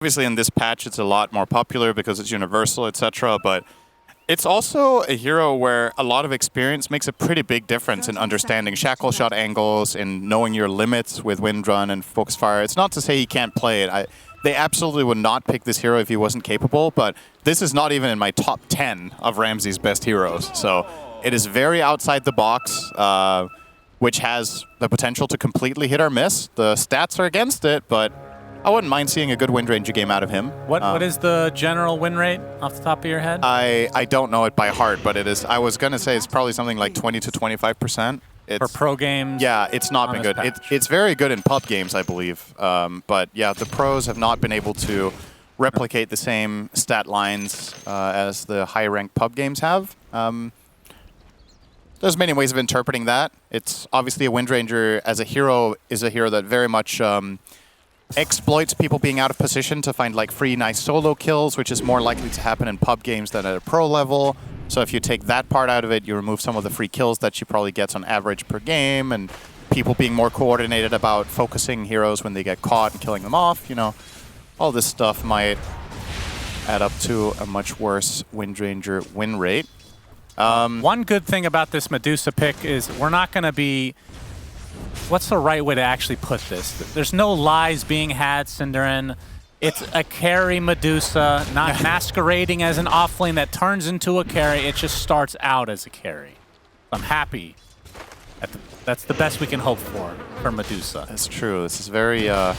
Obviously, in this patch, it's a lot more popular because it's universal, etc. But it's also a hero where a lot of experience makes a pretty big difference in understanding shackle shot angles and knowing your limits with wind run and focus fire. It's not to say he can't play it. They absolutely would not pick this hero if he wasn't capable, but this is not even in my top 10 of Ramsey's best heroes. So it is very outside the box, which has the potential to completely hit or miss. The stats are against it, but I wouldn't mind seeing a good wind ranger game out of him. What is the general win rate off the top of your head? I don't know it by heart, but it is. I was going to say it's probably something like 20 to 25%. For pro games? Yeah, it's not been good. It's very good in pub games, I believe. But yeah, the pros have not been able to replicate the same stat lines as the high-ranked pub games have. There's many ways of interpreting that. It's obviously a Wind Ranger as a hero is a hero that very much exploits people being out of position to find like free nice solo kills, which is more likely to happen in pub games than at a pro level. So if you take that part out of it, you remove some of the free kills that she probably gets on average per game, and people being more coordinated about focusing heroes when they get caught and killing them off. You know, all this stuff might add up to a much worse Wind Ranger win rate. One good thing about this Medusa pick is we're not going to be... What's the right way to actually put this? There's no lies being had, Cinderin. It's a carry Medusa, not masquerading as an offlane that turns into a carry. It just starts out as a carry. I'm happy. That's the best we can hope for Medusa. That's true. This is very... oh,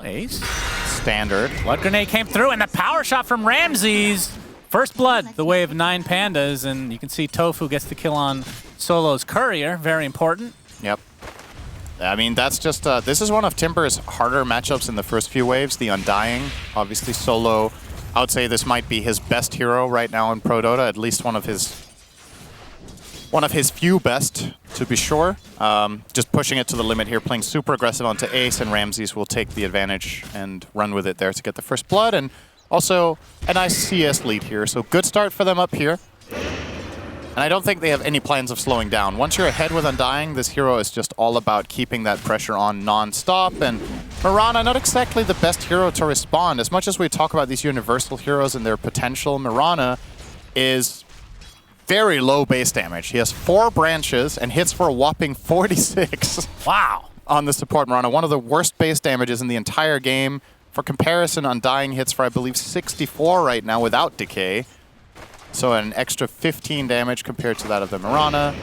ace. Standard. Blood Grenade came through, and the power shot from Ramses. First blood, the way of 9Pandas, and you can see Tofu gets the kill on Solo's Courier. Very important. Yep. I mean, that's just, this is one of Timber's harder matchups in the first few waves, the Undying. Obviously, Solo, I would say this might be his best hero right now in Pro Dota, at least one of his few best, to be sure. Just pushing it to the limit here, playing super aggressive onto Ace, and Ramses will take the advantage and run with it there to get the first blood. And also, a nice CS lead here, so good start for them up here. And I don't think they have any plans of slowing down. Once you're ahead with Undying, this hero is just all about keeping that pressure on non-stop. And Mirana, not exactly the best hero to respond. As much as we talk about these universal heroes and their potential, Mirana is very low base damage. He has 4 branches and hits for a whopping 46. Wow. On the support Mirana. One of the worst base damages in the entire game. For comparison, Undying hits for, I believe, 64 right now without Decay. So an extra 15 damage compared to that of the Mirana.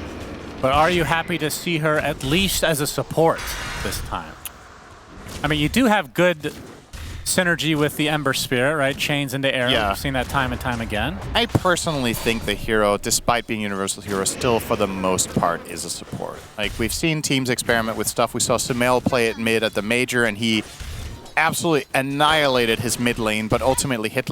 But are you happy to see her at least as a support this time? I mean, you do have good synergy with the Ember Spirit, right? Chains into arrows. Yeah. We've seen that time and time again. I personally think the hero, despite being universal hero, still for the most part is a support. Like, we've seen teams experiment with stuff. We saw Sumail play it mid at the major, and he absolutely annihilated his mid lane, but ultimately hit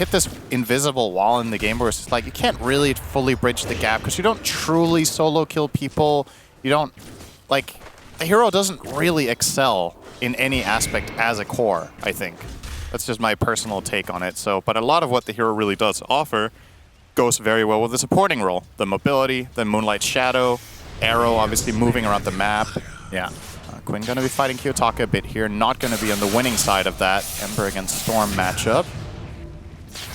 this invisible wall in the game where it's just like you can't really fully bridge the gap because you don't truly solo kill people. You don't, like, the hero doesn't really excel in any aspect as a core, I think. That's just my personal take on it. So, but a lot of what the hero really does offer goes very well with the supporting role. The mobility, the Moonlight Shadow, Arrow obviously moving around the map. Yeah. Quinn going to be fighting Kiyotaka a bit here, not going to be on the winning side of that Ember against Storm matchup.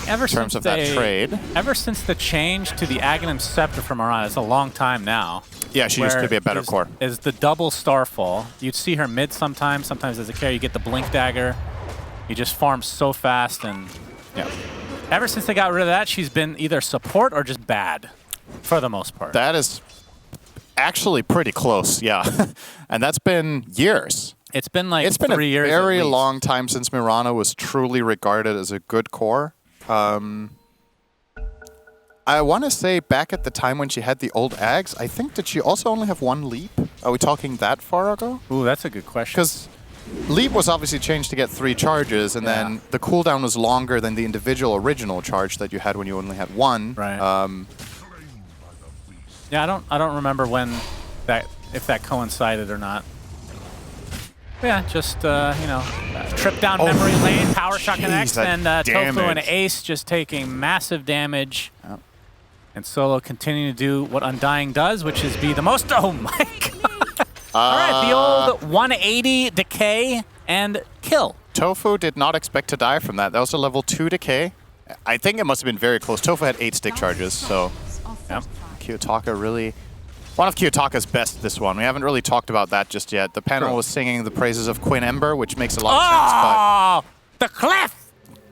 Ever in terms of that trade. Ever since the change to the Aghanim Scepter from Mirana, it's a long time now. Yeah, she used to be a better core. Is the double Starfall. You'd see her mid sometimes as a carry. You get the Blink Dagger. You just farm so fast, and yeah. Ever since they got rid of that, she's been either support or just bad, for the most part. That is actually pretty close, yeah. And that's been years. It's been like 3 years. It's been a very long time since Mirana was truly regarded as a good core. I want to say back at the time when she had the old Ags, I think, did she also only have 1 leap? Are we talking that far ago? Ooh, that's a good question. Because leap was obviously changed to get 3 charges, and then the cooldown was longer than the individual original charge that you had when you only had 1. Right. Yeah, I don't remember when if that coincided or not. Yeah, just you know, trip down memory lane, power shot connects, and Tofu and Ace just taking massive damage. Yep. And Solo continuing to do what Undying does, which is be the most. Oh my god! All right, the old 180 decay and kill. Tofu did not expect to die from that. That was a level 2 decay. I think it must have been very close. Tofu had 8 stick charges, so yeah. Kiyotaka really... One of Kiyotaka's best this one. We haven't really talked about that just yet. The panel was singing the praises of Quinn Ember, which makes a lot of sense, but... the cliff!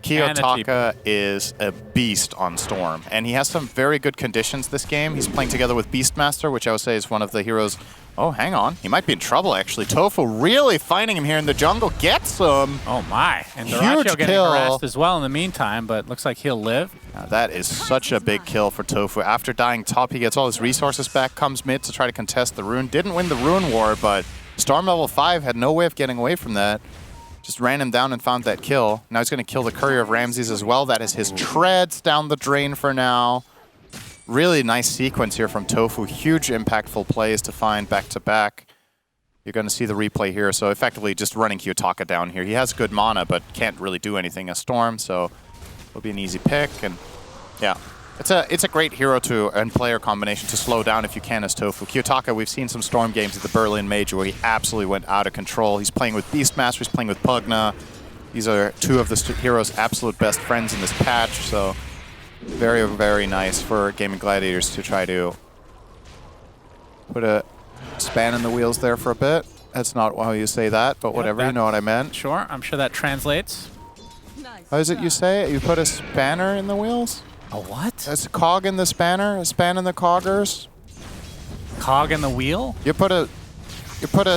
Kiyotaka is a beast on Storm, and he has some very good conditions this game. He's playing together with Beastmaster, which I would say is one of the heroes. Oh, hang on. He might be in trouble, actually. Tofu really finding him here in the jungle. Gets him. Oh, my. And Huge Duraccio getting kill. harassed as well in the meantime, but looks like he'll live. Now, that is such a big kill for Tofu. After dying top, he gets all his resources back, comes mid to try to contest the rune. Didn't win the rune war, but Storm level 5 had no way of getting away from that. Just ran him down and found that kill. Now he's going to kill the Courier of Ramses as well. That is his treads down the drain for now. Really nice sequence here from Tofu. Huge impactful plays to find back-to-back. You're going to see the replay here. So effectively just running Kiyotaka down here. He has good mana, but can't really do anything as Storm, so it'll be an easy pick. And yeah, it's a great hero and player combination to slow down if you can as Tofu. Kiyotaka, we've seen some Storm games at the Berlin Major where he absolutely went out of control. He's playing with Beastmaster, he's playing with Pugna. These are two of the hero's absolute best friends in this patch, so very, very nice for Gaimin Gladiators to try to put a span in the wheels there for a bit. That's not how you say that, but whatever, you know what I meant. Sure, I'm sure that translates. How is it you say it? You put a spanner in the wheels? A what? That's a cog in the spanner, a span in the coggers. Cog in the wheel? You put a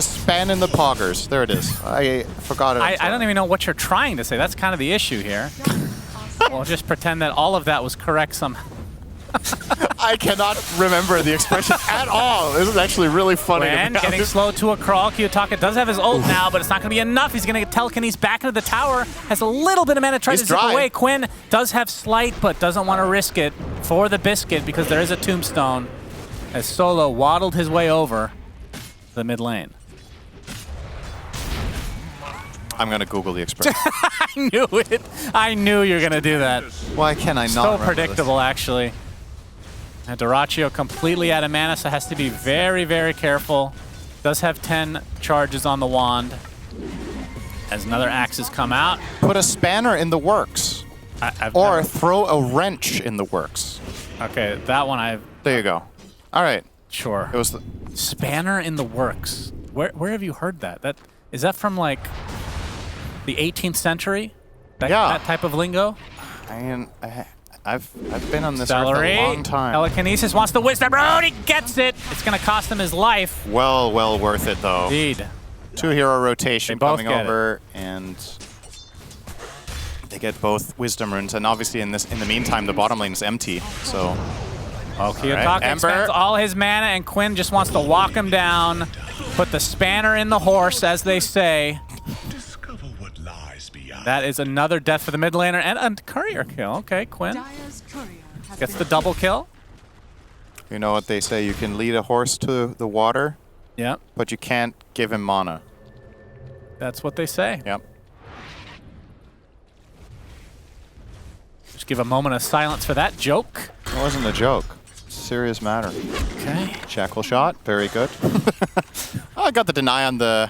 span in the poggers. There it is. I forgot it. I don't even know what you're trying to say. That's kind of the issue here. We'll just pretend that all of that was correct somehow. I cannot remember the expression at all. This is actually really funny. And getting slow to a crawl. Kiyotaka does have his ult now, but it's not going to be enough. He's going to get telekinesis back into the tower. Has a little bit of mana, tries to zip away. Quinn does have Slight, but doesn't want to risk it for the biscuit because there is a tombstone as Solo waddled his way over the mid lane. I'm going to Google the expression. I knew it. I knew you were going to do that. Why can I not So predictable, actually. And Duraccio completely out of mana, so has to be very, very careful. Does have 10 charges on the wand. As another axes come out. Put a spanner in the works. Or throw a wrench in the works. Okay, that one I've... There you go. All right. Sure. It was the spanner in the works. Where have you heard that? Is that from, like, the 18th century? That type of lingo? I've been on this earth a long time. Telekinesis wants the wisdom. Oh, he gets it. It's going to cost him his life. Well worth it, though. Indeed. 2-hero rotation coming over, and they get both wisdom runes. And obviously, in the meantime, the bottom lane is empty. So, Kiyotaka spends all his mana, and Quinn just wants to walk him down, put the spanner in the horse, as they say. That is another death for the mid laner and a courier kill. Okay, Quinn gets the double kill. You know what they say, you can lead a horse to the water, but you can't give him mana. That's what they say. Yep. Just give a moment of silence for that joke. It wasn't a joke. Serious matter. Okay. Shackle shot, very good. I got the deny on the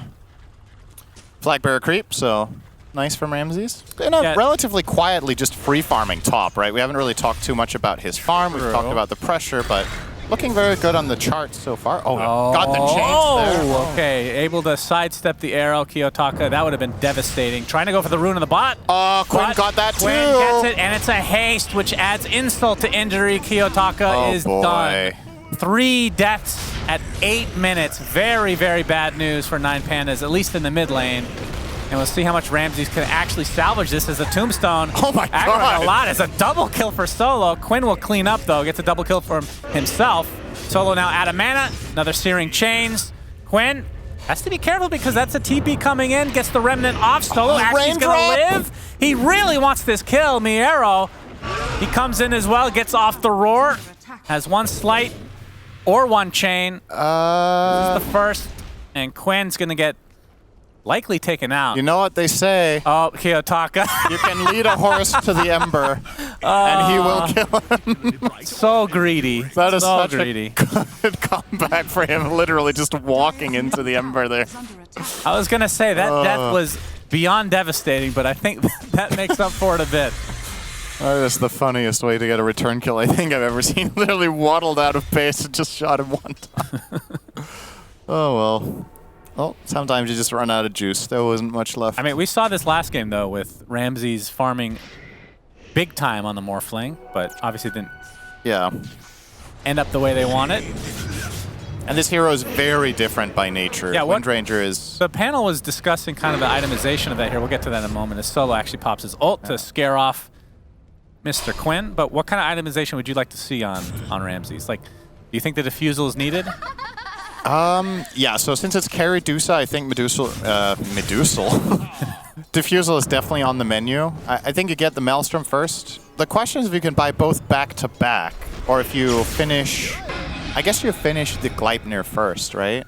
flag bearer creep, so nice from Ramses. And relatively quietly just free farming top, right? We haven't really talked too much about his farm. We've talked about the pressure, but looking very good on the charts so far. Oh, got the chains there. Okay, able to sidestep the arrow, Kiyotaka. That would have been devastating. Trying to go for the rune on the bot. Oh, Quinn got that too. Quinn gets it, and it's a haste, which adds insult to injury. Kiyotaka is done. 3 deaths at 8 minutes. Very, very bad news for 9Pandas, at least in the mid lane. And we'll see how much Ramses can actually salvage this as a tombstone. Oh my God. A lot. It's a double kill for Solo. Quinn will clean up, though. Gets a double kill for himself. Solo now out of mana. Another Searing Chains. Quinn has to be careful because that's a TP coming in. Gets the Remnant off. Solo actually is going to live. He really wants this kill. Miero, he comes in as well. Gets off the roar. Has 1 slight or 1 chain. This is the first. And Quinn's going to get likely taken out. You know what they say. Oh, Kiyotaka. You can lead a horse to the ember, and he will kill him. So greedy. That is so such greedy. a good comeback for him, literally just walking into the ember there. I was going to say, that death was beyond devastating, but I think that makes up for it a bit. That's the funniest way to get a return kill I think I've ever seen. Literally waddled out of base and just shot him one time. Oh, well. Well, sometimes you just run out of juice. There wasn't much left. I mean, we saw this last game, though, with Ramses farming big time on the Morphling, but obviously didn't end up the way they wanted. And this hero is very different by nature. Yeah, Windranger is... The panel was discussing kind of the itemization of that here. We'll get to that in a moment. As Solo actually pops his ult to scare off Mr. Quinn. But what kind of itemization would you like to see on Ramses? Like, do you think the defusal is needed? Yeah, so since it's carry Dusa, I think Medusal... Defusal is definitely on the menu. I think you get the Maelstrom first. The question is if you can buy both back-to-back, or if you finish... I guess you finish the Gleipnir first, right?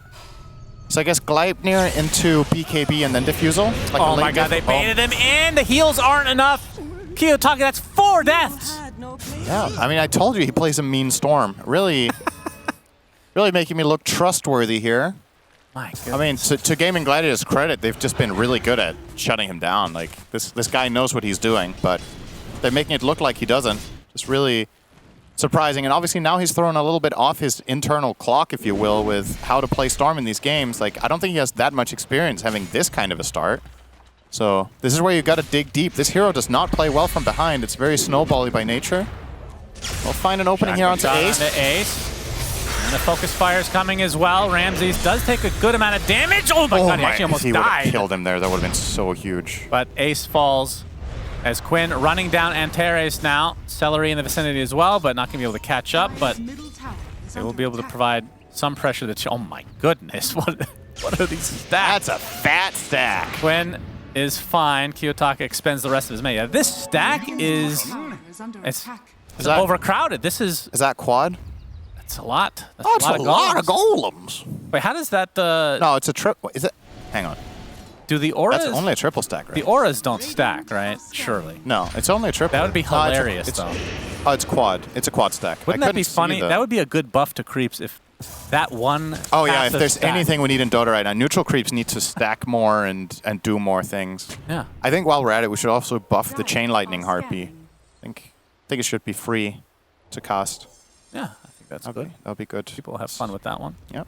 So I guess Gleipnir into BKB and then Defusal? Like oh my god, they baited him in! The heals aren't enough! Kiyotaka, that's 4 deaths! Yeah, I mean, I told you he plays a mean Storm. Really, really making me look trustworthy here. My goodness. I mean, to Gaimin Gladiators' credit, they've just been really good at shutting him down. Like, this guy knows what he's doing, but they're making it look like he doesn't. Just really surprising. And obviously now he's thrown a little bit off his internal clock, if you will, with how to play Storm in these games. Like, I don't think he has that much experience having this kind of a start. So this is where you've got to dig deep. This hero does not play well from behind. It's very snowbally by nature. We'll find an opening here onto Ace. And the focus fire is coming as well. Ramses does take a good amount of damage. Oh my god, he actually almost died. He would have killed him there. That would have been so huge. But Ace falls as Quinn running down Antares now. Celery in the vicinity as well, but not going to be able to catch up. But they will be able to provide some pressure. Oh my goodness, what are these stacks? That's a fat stack. Quinn is fine. Kiyotaka expends the rest of his mana. Yeah, this stack is overcrowded. This is that quad? That's a lot. That's a lot of golems. Wait, how does that? No, it's a triple. Is it? Hang on. Do the auras? That's only a triple stack, right? The auras don't stack, right? Surely. No, it's only a triple. That would be hilarious, though. Oh, it's quad. It's a quad stack. Wouldn't that be funny? That would be a good buff to creeps if that one. Oh yeah, if there's anything we need in Dota right now, neutral creeps need to stack more and do more things. Yeah. I think while we're at it, we should also buff the Chain Lightning Harpy. I think it should be free to cast. Yeah, I think that's good. That'll be good. People will have fun with that one. Yep.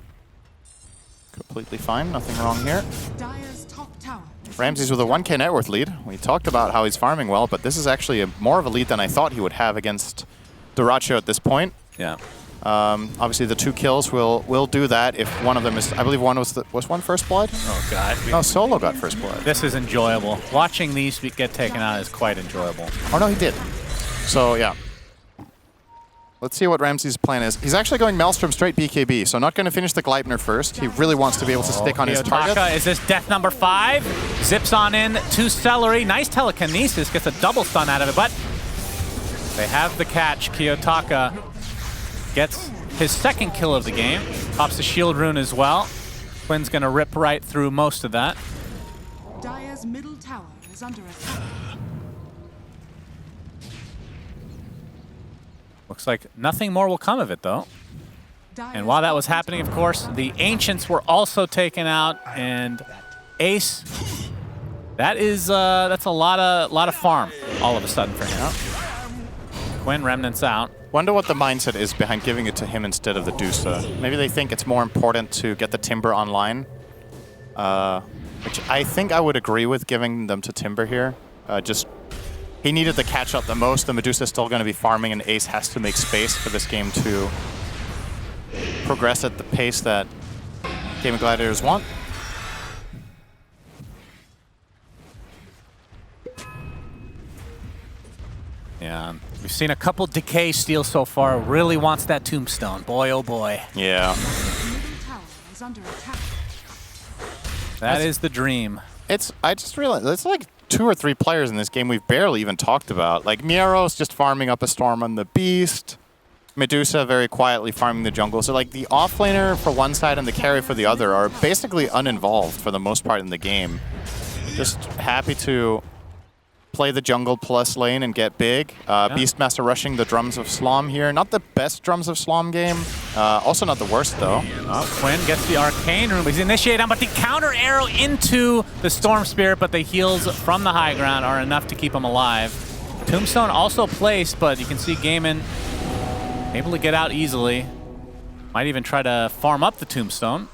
Completely fine. Nothing wrong here. Ramses with a 1k net worth lead. We talked about how he's farming well, but this is actually more of a lead than I thought he would have against Duracho at this point. Yeah. Obviously, the 2 kills will do that if one of them is. I believe one was one first blood. Oh god. No, Solo got first blood. This is enjoyable. Watching these get taken out is quite enjoyable. Oh no, he did. So yeah. Let's see what Ramses' plan is. He's actually going Maelstrom straight BKB, so not going to finish the Gleipnir first. He really wants to be able to stick on his target. Is this death number 5? Zips on in to Celery. Nice telekinesis. Gets a double stun out of it, but they have the catch. Kiyotaka gets his 2nd kill of the game. Pops the shield rune as well. Quinn's going to rip right through most of that. Dire's middle tower is under attack. Looks like nothing more will come of it, though. And while that was happening, of course, the Ancients were also taken out, and Ace, that's a lot of farm all of a sudden for him. Quinn Remnants out. Wonder what the mindset is behind giving it to him instead of the Dusa. Maybe they think it's more important to get the Timber online, which I think I would agree with giving them to Timber here. He needed the catch-up the most. The Medusa's still going to be farming, and Ace has to make space for this game to progress at the pace that Gaimin Gladiators want. Yeah, we've seen a couple Decay steals so far. Really wants that Tombstone. Boy, oh boy. Yeah. That is the dream. I just realized, it's like 2 or 3 players in this game we've barely even talked about. Like, Miero's just farming up a Storm on the Beast. Medusa very quietly farming the jungle. So, like, the offlaner for one side and the carry for the other are basically uninvolved for the most part in the game. Just happy to play the jungle plus lane and get big. Beastmaster rushing the Drums of Slom here. Not the best Drums of Slom game. Also not the worst, though. Quinn gets the Arcane Room. He's initiated, but the counter arrow into the Storm Spirit, but the heals from the high ground are enough to keep him alive. Tombstone also placed, but you can see Gaimin able to get out easily. Might even try to farm up the Tombstone.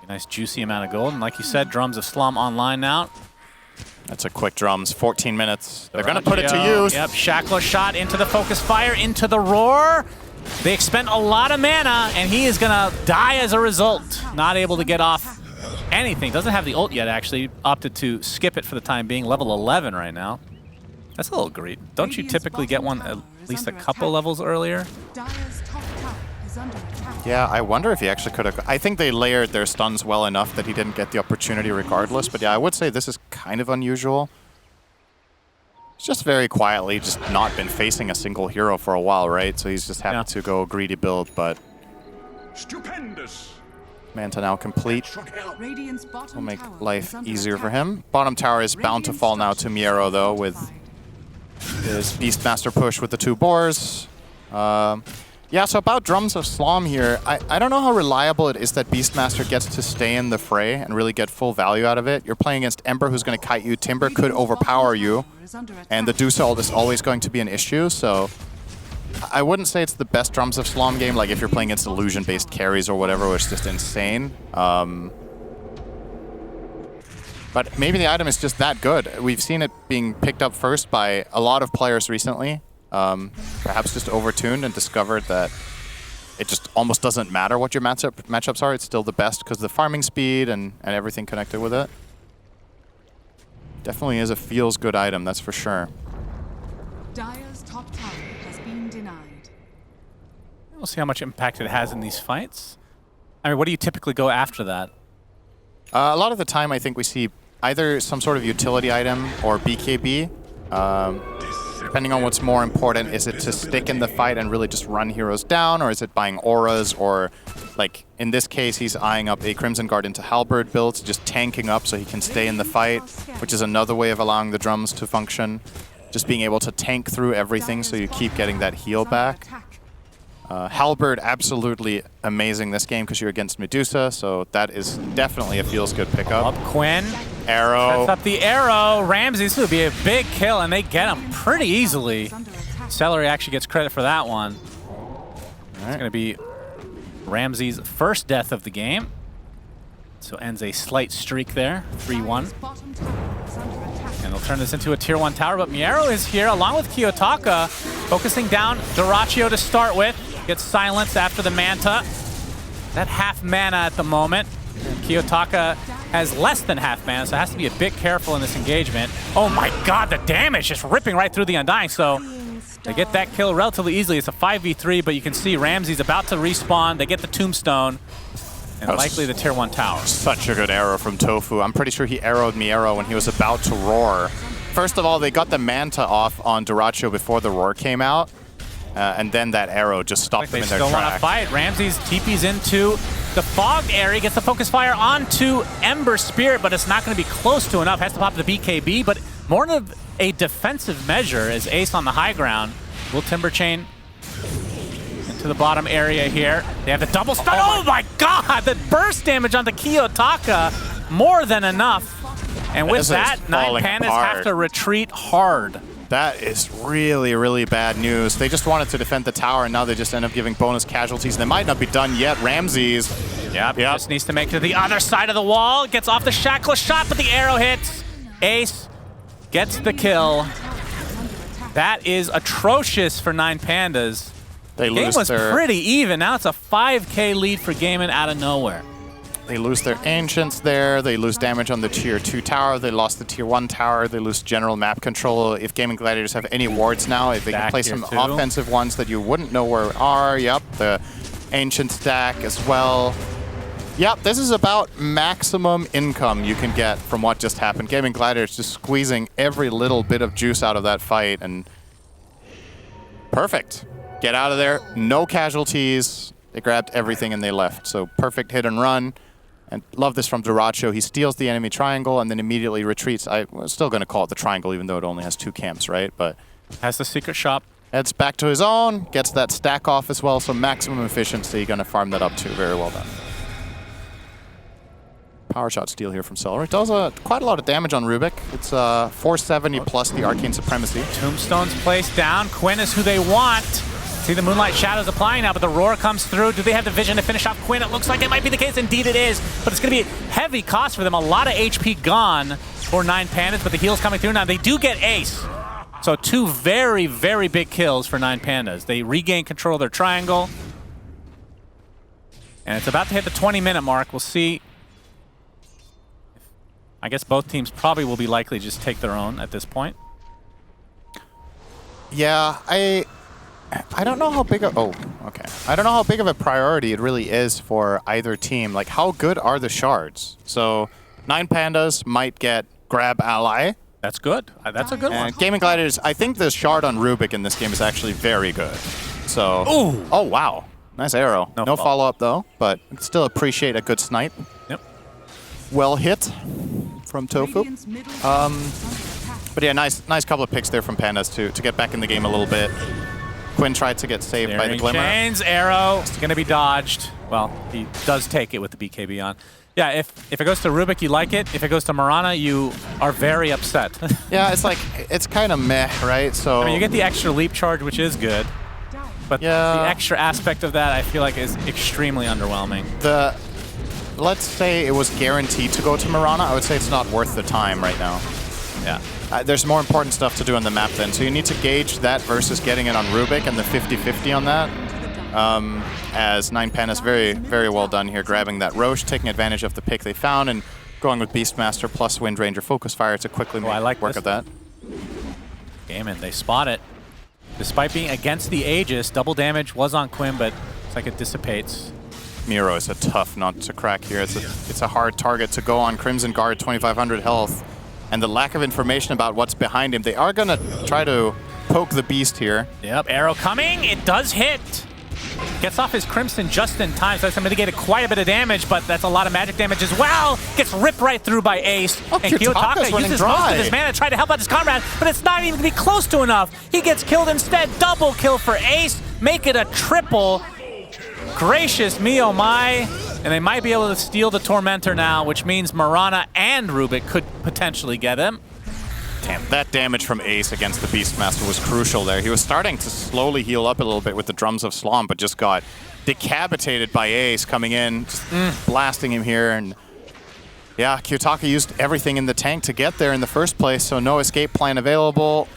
A nice juicy amount of gold. And like you said, Drums of Slum online now. That's a quick Drums, 14 minutes. They're going to put it to use. Yep, Shackler shot into the Focus Fire, into the Roar. They expend a lot of mana, and he is going to die as a result. Not able to get off anything. Doesn't have the ult yet, actually. Opted to skip it for the time being. Level 11 right now. That's a little greedy. Don't you typically get one at least a couple levels earlier? Yeah, I wonder if he actually could have... I think they layered their stuns well enough that he didn't get the opportunity regardless. But yeah, I would say this is kind of unusual. He's just very quietly just not been facing a single hero for a while, right? So he's just happy to go greedy build, but... Stupendous. Manta now complete. Will make life easier for him. Bottom tower is bound to fall now to Miero, though, with his Beastmaster push with the 2 boars. Yeah, so about Drums of Slom here, I don't know how reliable it is that Beastmaster gets to stay in the fray and really get full value out of it. You're playing against Ember, who's going to kite you. Timber could overpower you, and the Deuce ult is always going to be an issue, so I wouldn't say it's the best Drums of Slom game, like if you're playing against illusion-based carries or whatever, which is just insane. But maybe the item is just that good. We've seen it being picked up first by a lot of players recently. Perhaps just overtuned and discovered that it just almost doesn't matter what your matchups are. It's still the best because of the farming speed and everything connected with it. Definitely is a feels good item, that's for sure. Dire's top tower has been denied. We'll see how much impact it has in these fights. I mean, what do you typically go after that? A lot of the time, I think we see either some sort of utility item or BKB. Depending on what's more important, is it to stick in the fight and really just run heroes down, or is it buying auras, or like in this case, he's eyeing up a Crimson Guard into Halberd build, just tanking up so he can stay in the fight, which is another way of allowing the drums to function. Just being able to tank through everything so you keep getting that heal back. Halberd, absolutely amazing this game because you're against Medusa, so that is definitely a feels-good pickup. Up Quinn. Arrow. Sets up the arrow. Ramsey, this would be a big kill, and they get him pretty easily. Celery actually gets credit for that one. It's going to be Ramsey's first death of the game. So ends a slight streak there, 3-1. And they'll turn this into a tier 1 tower, but Miero is here along with Kiyotaka, focusing down Dyrachyo to start with. Gets silenced after the Manta. That half mana at the moment. And Kiyotaka has less than half mana, so has to be a bit careful in this engagement. Oh my god, the damage just ripping right through the Undying. So they get that kill relatively easily. It's a 5v3, but you can see Ramsey's about to respawn. They get the Tombstone, and likely the tier 1 tower. Such a good arrow from Tofu. I'm pretty sure he arrowed Miero when he was about to roar. First of all, they got the Manta off on Dyrachyo before the roar came out. And then that arrow just stopped them in their tracks. They still want to fight. Ramsey's TP's into the fogged area, gets the focus fire onto Ember Spirit, but it's not going to be close to enough. Has to pop the BKB, but more of a defensive measure as Ace on the high ground. Will Timber Chain into the bottom area here. They have the double stun. Oh my god! The burst damage on the Kiyotaka, more than enough. And with that, 9Pandas have to retreat hard. That is really, really bad news. They just wanted to defend the tower, and now they just end up giving bonus casualties. They might not be done yet. Ramsey's. Yep. Just needs to make it to the other side of the wall. Gets off the Shackler shot, but the arrow hits. Ace gets the kill. That is atrocious for 9Pandas. The game was pretty even. Now it's a 5k lead for Gaimin out of nowhere. They lose their Ancients there. They lose damage on the tier 2 tower. They lost the tier 1 tower. They lose general map control. If Gaimin Gladiators have any wards now, if they can play some offensive ones that you wouldn't know where are. Yep, the Ancient stack as well. Yep, this is about maximum income you can get from what just happened. Gaimin Gladiators just squeezing every little bit of juice out of that fight, and perfect. Get out of there. No casualties. They grabbed everything and they left. So perfect hit and run. And love this from Duracho. He steals the enemy triangle and then immediately retreats. I'm still going to call it the triangle, even though it only has 2 camps, right? But has the secret shop. heads back to his own, gets that stack off as well, so maximum efficiency. Going to farm that up too. Very well done. Power shot steal here from Celery. Does quite a lot of damage on Rubik. It's 470 plus the Arcane Supremacy. Tombstone's placed down. Quinn is who they want. See the Moonlight Shadows applying now, but the Roar comes through. Do they have the vision to finish off Quinn? It looks like it might be the case. Indeed it is, but it's going to be heavy cost for them. A lot of HP gone for 9Pandas, but the heal's coming through now. They do get Ace. So 2 very, very big kills for 9Pandas. They regain control of their triangle. And it's about to hit the 20-minute mark. We'll see. I guess both teams probably will be likely to just take their own at this point. Yeah, I don't know how big of I don't know how big of a priority it really is for either team. Like, how good are the shards? So 9Pandas might get grab ally. That's good. That's a good one. And Gaimin Gladiators, I think the shard on Rubik in this game is actually very good. So Ooh. Oh wow. Nice arrow. No follow-up though, but still appreciate a good snipe. Yep. Well hit from Tofu. But yeah, nice couple of picks there from Pandas to get back in the game a little bit. Quinn tried to get saved by the Glimmer. Chains, arrow, it's going to be dodged. Well, he does take it with the BKB on. Yeah, if it goes to Rubik, you like it. If it goes to Marana, you are very upset. Yeah, it's like, it's kind of meh, right? So I mean, you get the extra leap charge, which is good. But yeah, the extra aspect of that, I feel like, is extremely underwhelming. Let's say it was guaranteed to go to Marana. I would say it's not worth the time right now. Yeah. There's more important stuff to do on the map then. So you need to gauge that versus getting it on Rubik and the 50-50 on that. As 9Pandas, very, very well done here, grabbing that Roche, taking advantage of the pick they found, and going with Beastmaster plus Wind Ranger Focus Fire to quickly make work of that. Gaimin, they spot it. Despite being against the Aegis, double damage was on Quinn, but it's like it dissipates. Miro is a tough nut to crack here. It's a hard target to go on. Crimson Guard, 2,500 health. And the lack of information about what's behind him. They are going to try to poke the beast here. Yep, arrow coming. It does hit. Gets off his Crimson just in time, so that's mitigated quite a bit of damage, but that's a lot of magic damage as well. Gets ripped right through by Ace. Oh, and Kiyotaka uses most of his mana to try to help out his comrade, but it's not even going to be close to enough. He gets killed instead. Double kill for Ace. Make it a triple. Gracious me, oh my. And they might be able to steal the Tormentor now, which means Marana and Rubik could potentially get him. Damn, that damage from Ace against the Beastmaster was crucial there. He was starting to slowly heal up a little bit with the Drums of Slom, but just got decapitated by Ace coming in, just blasting him here. And yeah, Kiyotaka used everything in the tank to get there in the first place, so no escape plan available.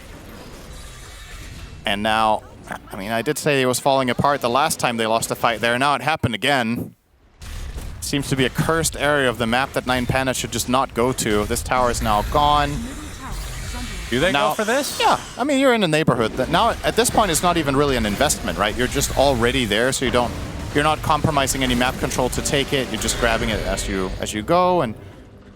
And now, I mean, I did say it was falling apart the last time they lost a fight there. Now it happened again. Seems to be a cursed area of the map that 9Pandas should just not go to. This tower is now gone. Do they go for this? Yeah, I mean, you're in a neighborhood that now at this point it's not even really an investment, right? You're just already there, so you're not compromising any map control to take it. You're just grabbing it as you go, and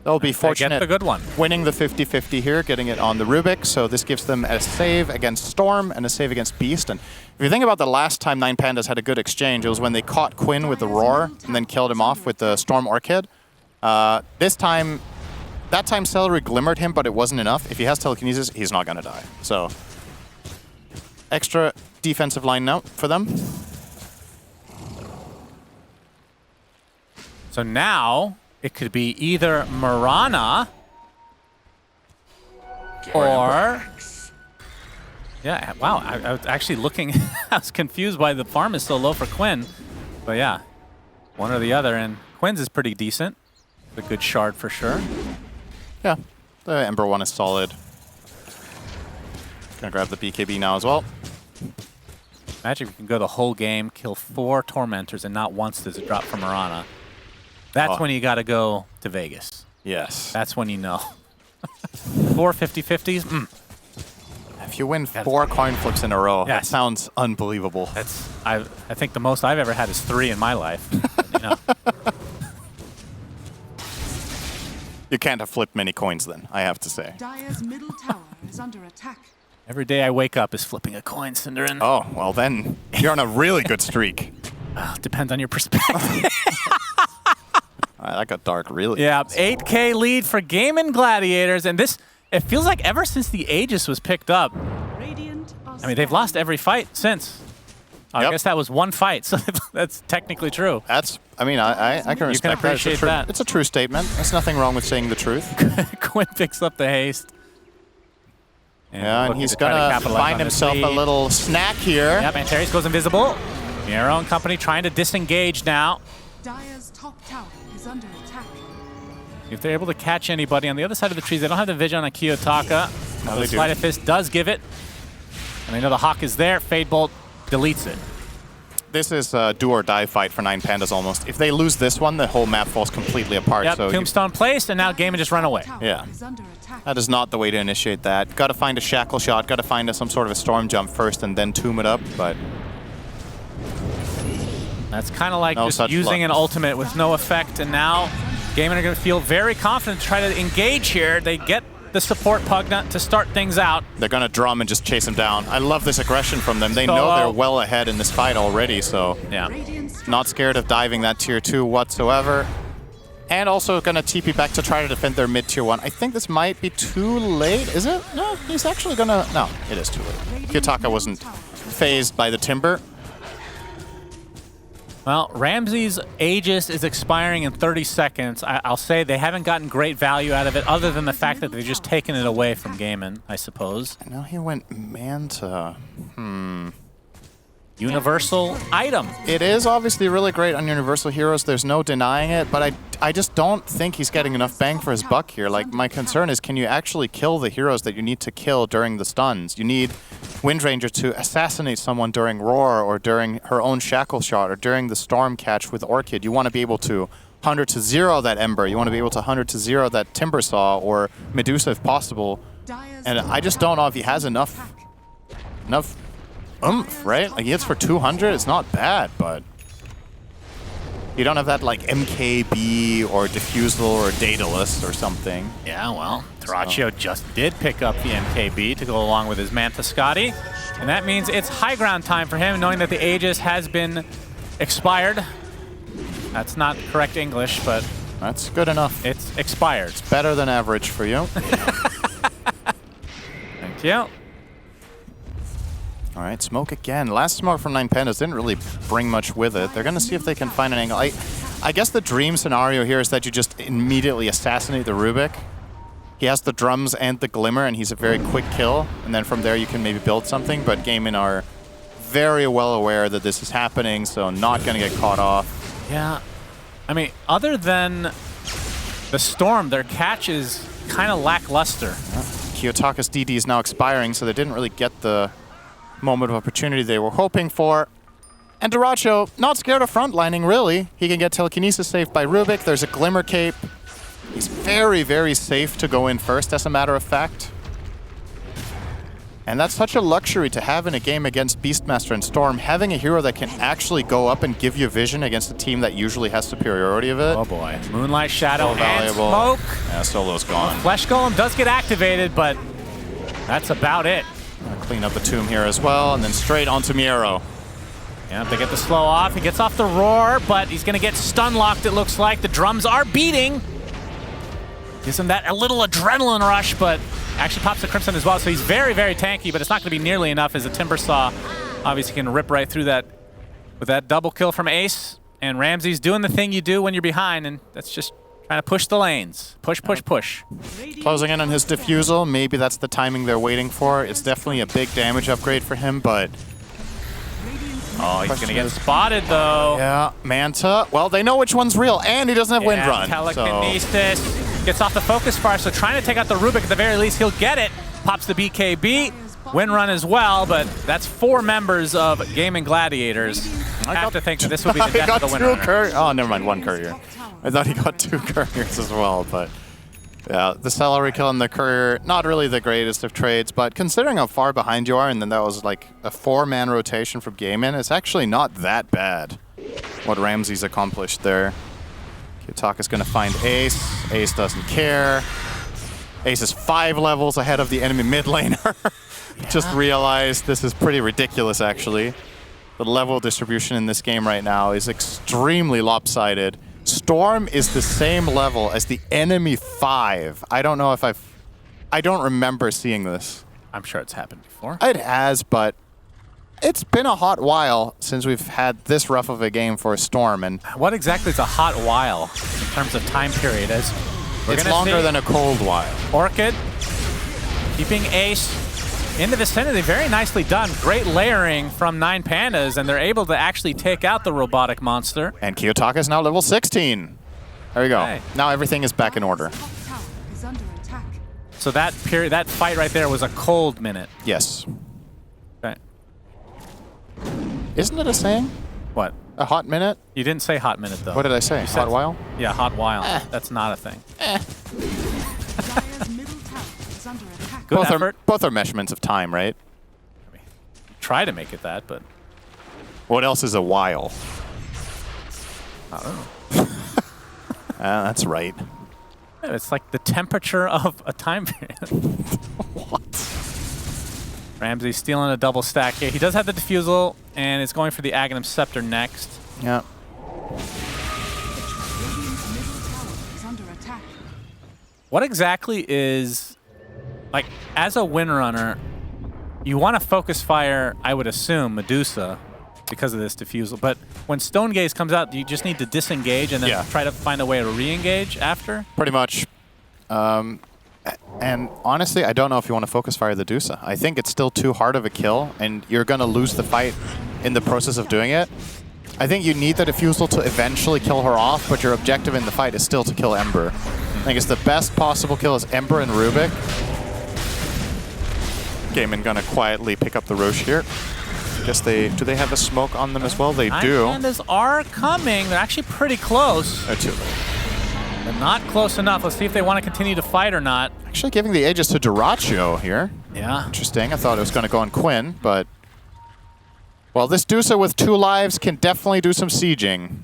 they'll be fortunate. Get the good one. Winning the 50-50 here, getting it on the Rubik. So this gives them a save against Storm and a save against Beast. And if you think about the last time 9Pandas had a good exchange, it was when they caught Quinn with the Roar and then killed him off with the Storm Orchid. That time Celery glimmered him, but it wasn't enough. If he has telekinesis, he's not going to die. So extra defensive line now for them. So now it could be either Marana or... Yeah, wow, I was actually looking, I was confused why the farm is so low for Quinn. But yeah, one or the other, and Quinn's is pretty decent. A good shard for sure. Yeah, the Ember one is solid. Gonna grab the BKB now as well. Imagine we can go the whole game, kill 4 Tormentors, and not once does it drop from Marana. That's when you gotta go to Vegas. Yes. That's when you know. 4 50-50s? If you win 4 coin flips in a row, yes. That sounds unbelievable. I think the most I've ever had is 3 in my life. But, you know. You can't have flipped many coins then, I have to say. Dire's middle tower is under attack. Every day I wake up is flipping a coin, Cinderin. Oh, well then, you're on a really good streak. Depends on your perspective. That got dark really Yeah, fast. 8K lead for Gaimin Gladiators. And this, it feels like ever since the Aegis was picked up, Radiant are I mean, they've lost every fight since. I Yep. guess that was one fight, so that's technically true. That's, I mean, I can respect appreciate that. that. It's a true statement. There's nothing wrong with saying the truth. Quinn picks up the haste. Yeah, and looking he's to try to gonna capitalize find on this himself a lead. little snack here. Yep, Antares goes invisible. Miro and company trying to disengage now. Dire's top tower is under attack. If they're able to catch anybody on the other side of the trees, they don't have the vision on Kiyotaka. No, The they do. Sleight of Fist does give it. And they know the Hawk is there. Fade Bolt deletes it. This is a do or die fight for 9Pandas almost. If they lose this one, the whole map falls completely apart. Yep, So Tombstone placed, and now Gaimin just run away. Tower Yeah. is under attack. that is not the way to initiate that. Got to find a shackle shot. Got to find some sort of a storm jump first, and then tomb it up. But That's kind of like No just such using luck. an ultimate with no effect, and now Gaimin are going to feel very confident to try to engage here. They get the support Pugnut to start things out. they're gonna drum and just chase him down. I love this aggression from them. They So- know they're well ahead in this fight already, so Yeah. Radiant not scared of diving that tier 2 whatsoever. And also gonna TP back to try to defend their mid tier 1. I think this might be too late, is it? No, he's actually gonna, no, it is too late. Kiyotaka wasn't phased by the timber. Well, Ramsey's Aegis is expiring in 30 seconds. I'll say they haven't gotten great value out of it other than the fact that they've just taken it away from Gaimin, I suppose. And now he went Manta. Universal item. It is obviously really great on Universal Heroes, there's no denying it, but I just don't think he's getting enough bang for his buck here. Like, my concern is, can you actually kill the heroes that you need to kill during the stuns? You need Windranger to assassinate someone during Roar, or during her own Shackle Shot, or during the Storm Catch with Orchid. You want to be able to 100 to 0 that Ember. You want to be able to 100 to 0 that Timbersaw, or Medusa if possible. Dire's And I just don't know if he has enough oomph, right? Like, he hits for 200, it's not bad, but you don't have that, like, MKB or Diffusal or Daedalus or something. Yeah, well, Terraccio just did pick up the MKB to go along with his Manta Scotty. And that means it's high ground time for him, knowing that the Aegis has been expired. That's not correct English, but That's good enough. it's expired. Better than average for you. Thank you. All right, smoke again. Last smoke from 9Pandas didn't really bring much with it. They're going to see if they can find an angle. I guess the dream scenario here is that you just immediately assassinate the Rubik. He has the drums and the glimmer, and he's a very quick kill. And then from there, you can maybe build something. But Gaimin are very well aware that this is happening, so not going to get caught off. Yeah. I mean, other than the Storm, their catch is kind of lackluster. Kiyotaka's DD is now expiring, so they didn't really get the moment of opportunity they were hoping for. And Terraccio, not scared of frontlining, really. He can get telekinesis saved by Rubik. There's a Glimmer Cape. He's very, very safe to go in first, as a matter of fact. And that's such a luxury to have in a game against Beastmaster and Storm, having a hero that can actually go up and give you vision against a team that usually has superiority of it. Oh boy. Moonlight Shadow So and valuable. Smoke. Yeah, Solo's gone. Flesh Golem does get activated, but that's about it. Clean up the tomb here as well, and then straight onto Miero. Yeah, they get the slow off. He gets off the Roar, but he's going to get stun locked, it looks like. The drums are beating. Gives him that a little adrenaline rush, but actually pops the Crimson as well. So he's very, very tanky, but it's not going to be nearly enough as a Timbersaw obviously can rip right through that with that double kill from Ace. And Ramsey's doing the thing you do when you're behind, and that's just trying to push the lanes. Push, push, push. Closing in on his Diffusal. Maybe that's the timing they're waiting for. It's definitely a big damage upgrade for him, but... Oh, he's going to get spotted, though. Yeah, Manta. Well, they know which one's real, and he doesn't have Wind Run. Telekinesis. Gets off the focus fire, so trying to take out the Rubik at the very least. He'll get it. Pops the BKB. Wind Run as well, but that's 4 members of Gaimin Gladiators. I have to think that this would be the death of the Wind Runner. Oh, never mind, 1 courier. I thought he got 2 couriers as well, but... Yeah, the Celery kill and the courier, not really the greatest of trades, but considering how far behind you are, and then that was like a 4-man rotation from Gaimin, it's actually not that bad what Ramsey's accomplished there. Kiyotaka's going to find Ace. Ace doesn't care. Ace is 5 levels ahead of the enemy mid laner. Just realized this is pretty ridiculous, actually. The level distribution in this game right now is extremely lopsided. Storm is the same level as the enemy 5. I don't know if I don't remember seeing this. I'm sure it's happened before. It has, but it's been a hot while since we've had this rough of a game for Storm, and What exactly is a hot while in terms of time period? As we're it's gonna longer see than a cold while. Orchid keeping Ace in the vicinity. Very nicely done. Great layering from 9Pandas, and they're able to actually take out the robotic monster. And Kiyotaka is now level 16. There you go. Okay. Now everything is back in order. Top tower is under attack. So that period, that fight right there was a cold minute. Yes. Okay. Isn't it a saying? What? A hot minute? You didn't say hot minute though. What did I say? You said- Hot while? Yeah, hot while. That's not a thing. Dire's middle tower is under attack. Good effort. Both are measurements of time, right? Try to make it that, but What else is a while? I don't know. That's right. It's like the temperature of a time period. What? Ramsey stealing a double stack here. He does have the defusal, and is going for the Aghanim Scepter next. Yeah. Radiant's middle tower is under attack. What exactly is, like, as a windrunner, you want to focus fire, I would assume, Medusa, because of this defusal. But when Stone Gaze comes out, you just need to disengage and then try to find a way to re-engage after? Pretty much. And honestly, I don't know if you want to focus fire the Medusa. I think it's still too hard of a kill, and you're going to lose the fight in the process of doing it. I think you need the defusal to eventually kill her off, but your objective in the fight is still to kill Ember. I think it's the best possible kill is Ember and Rubik. Gaimin gonna quietly pick up the Roche here. Guess do they have a smoke on them as well? They do. 9Pandas are coming. They're actually pretty close, They're too late. but not close enough. Let's see if they want to continue to fight or not. Actually giving the Aegis to Duraccio here. Yeah. Interesting. I thought it was going to go on Quinn, but... Well, this Dusa with 2 lives can definitely do some sieging.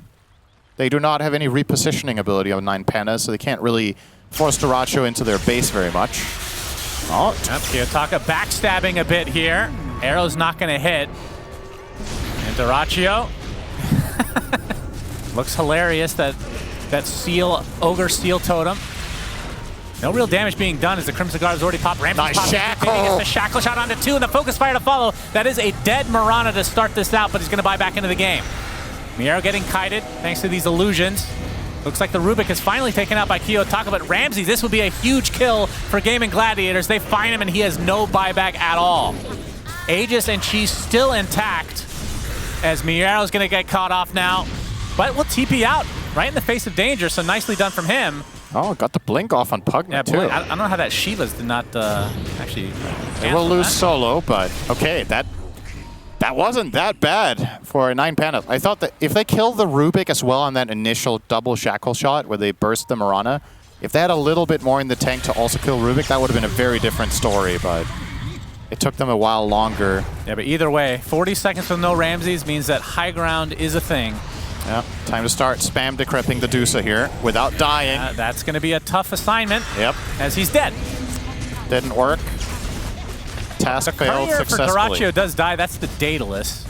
They do not have any repositioning ability on 9Pandas, so they can't really force Duraccio into their base very much. Oh, Yep, Kiyotaka backstabbing a bit here. Arrow's not going to hit. And Duraccio. Looks hilarious, that Ogre Seal Totem. No real damage being done as the Crimson Guard has already popped. Ramsey's Nice popping. shackle. He gets the shackle shot onto 2 and the focus fire to follow. That is a dead Mirana to start this out, but he's going to buy back into the game. Miero getting kited thanks to these illusions. Looks like the Rubik is finally taken out by Kiyotaka, but Ramsey, this would be a huge kill for Gaimin Gladiators. They find him and he has no buyback at all. Aegis and Chi still intact as Miero's going to get caught off now, but will TP out right in the face of danger, so nicely done from him. Oh, got the blink off on Pugna, Yeah, too. boy, I don't know how that Shivas did not actually... They will lose solo, but okay, that wasn't that bad for 9Pandas. I thought that if they kill the Rubik as well on that initial double shackle shot where they burst the Mirana, if they had a little bit more in the tank to also kill Rubik, that would have been a very different story, but it took them a while longer. Yeah, but either way, 40 seconds with no Ramses means that high ground is a thing. Yeah, time to start spam decrypting the Dusa here without dying. That's going to be a tough assignment. Yep. As he's dead. Didn't work. Task failed Courier for successfully. Duraccio does die. That's the Daedalus.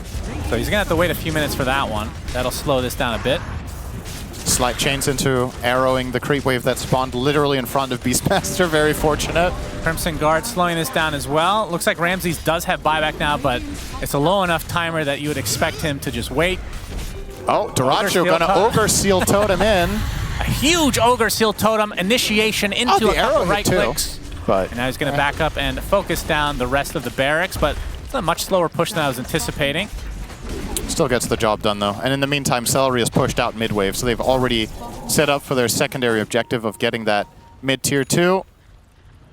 So he's going to have to wait a few minutes for that one. That'll slow this down a bit. Slight chains into arrowing the creep wave that spawned literally in front of Beastmaster. Very fortunate. Crimson Guard slowing this down as well. Looks like Ramses does have buyback now, but it's a low enough timer that you would expect him to just wait. Oh, Duraccio gonna Ogre Seal Totem in. A huge Ogre Seal Totem initiation into the a couple arrow right hit too. clicks. But And now he's going to back up and focus down the rest of the barracks, but it's a much slower push than I was anticipating. still gets the job done though. And in the meantime, Celery is pushed out mid-wave, so they've already set up for their secondary objective of getting that mid-tier 2.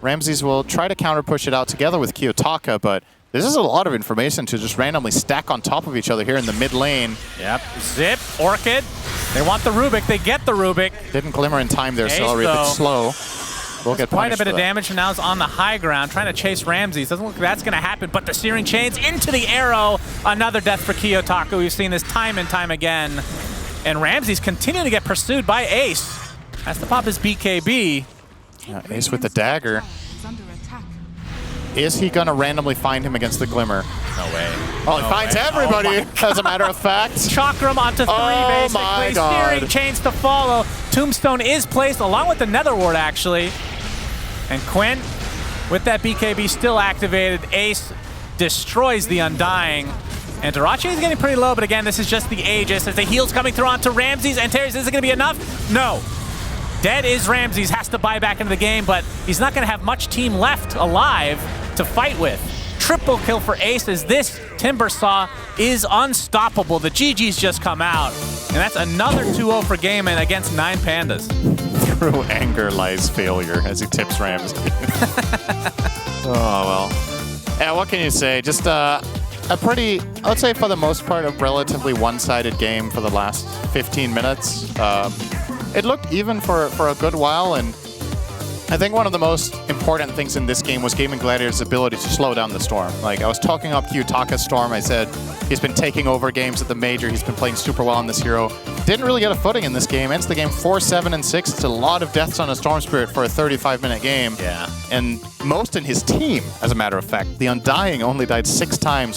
Ramses will try to counter-push it out together with Kiyotaka, but this is a lot of information to just randomly stack on top of each other here in the mid lane. Yep. Zip, Orchid. They want the Rubik. They get the Rubik. Didn't glimmer in time there, Ace, Celery, a bit though. slow. We'll get Quite a punished bit for of that. damage, and now is on the high ground, trying to chase Ramses. Doesn't look like that's going to happen, but the Searing Chains into the arrow. Another death for Kiyotaka. We've seen this time and time again. And Ramses continuing to get pursued by Ace. Has to pop his BKB. Yeah, Ace with the dagger. Is under attack. Is he going to randomly find him against the Glimmer? No way. Oh, he finds everybody, as a matter of fact. Chakram onto 3, Oh my basically. God. Steering chains to follow. Tombstone is placed along with the Nether Ward, actually. And Quinn, with that BKB still activated, Ace destroys the Undying. And Darachi is getting pretty low, but again, this is just the Aegis as the heals coming through onto Ramses. And Terry's, is it going to be enough? No. Dead is Ramses, has to buy back into the game, but he's not going to have much team left alive to fight with. Triple kill for Ace as this Timbersaw is unstoppable. The GG's just come out. And that's another 2-0 for Gaimin against 9Pandas. Through anger lies failure as he tips Ramsey. Oh, well. Yeah, what can you say? Just a pretty, I would say for the most part, a relatively one-sided game for the last 15 minutes. It looked even for a good while, and I think one of the most important things in this game was Gaimin Gladiators' ability to slow down the Storm. Like, I was talking up to Yutaka's Storm. I said he's been taking over games at the Major. He's been playing super well on this hero. Didn't really get a footing in this game. Ends the game 4-7-6. It's a lot of deaths on a Storm Spirit for a 35-minute game. Yeah. And most in his team, as a matter of fact. The Undying only died 6 times